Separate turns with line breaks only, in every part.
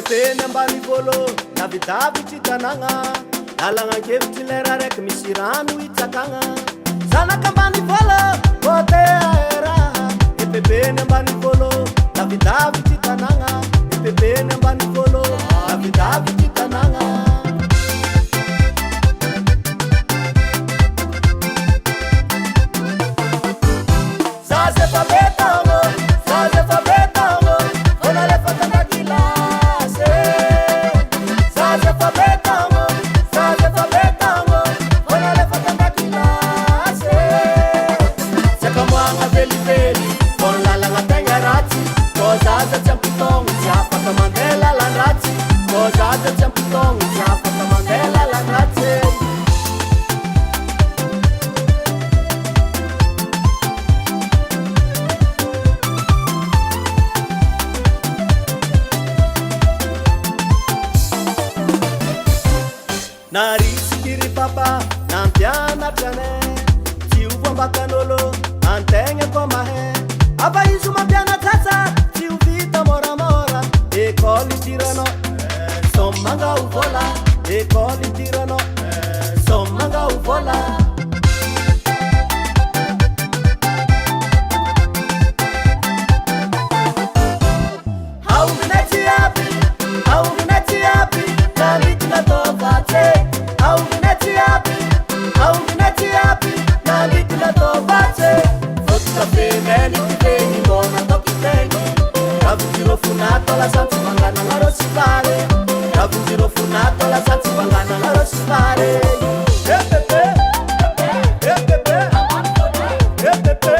pepepeny ambany vôlô navidavitry tanàgna lalagnankevitry lera raiky misy rano hitsakagna zanaka ambany vôlô côté aeraha pepepeny ambany vôlô navidavitry tanàgna pepepeny ambany vôlô navidavitry tanàgna narisikiry papa nampianatrane tsy ho fambakan'olo antegna ko mahe ava izy mampianatsatsa tsy ho vita moramora école itirano sommanga ho vola école itirano sommanga ho vola Funato la santi vangana la rosipare Ravungiro funato la santi vangana la rosipare Epepe Epepe Epepe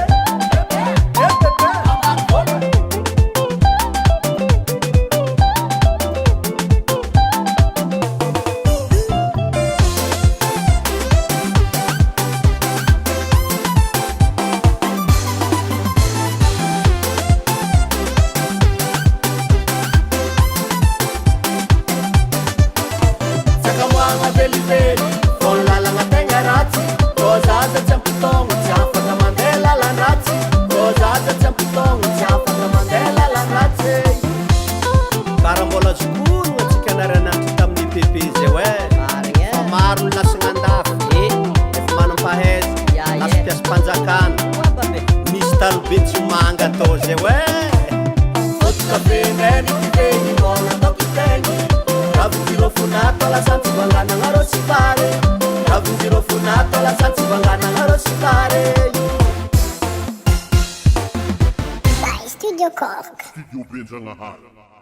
con la langa tenga razzi cosa da champutong chapa mandela la razzi cosa da champutong chapa mandela la razzi karambola skuru chikanarana tamni pepe zewe maro lasangandaf manam pahez las pias panjakan mistal bitsu manga to zewe otka peneni teni bona tokiteni Ravungiro funato la santi vangana la rosipare Ravungiro funato la santi vangana la rosipare
Dai, Studio Cork
Studio Benjamin.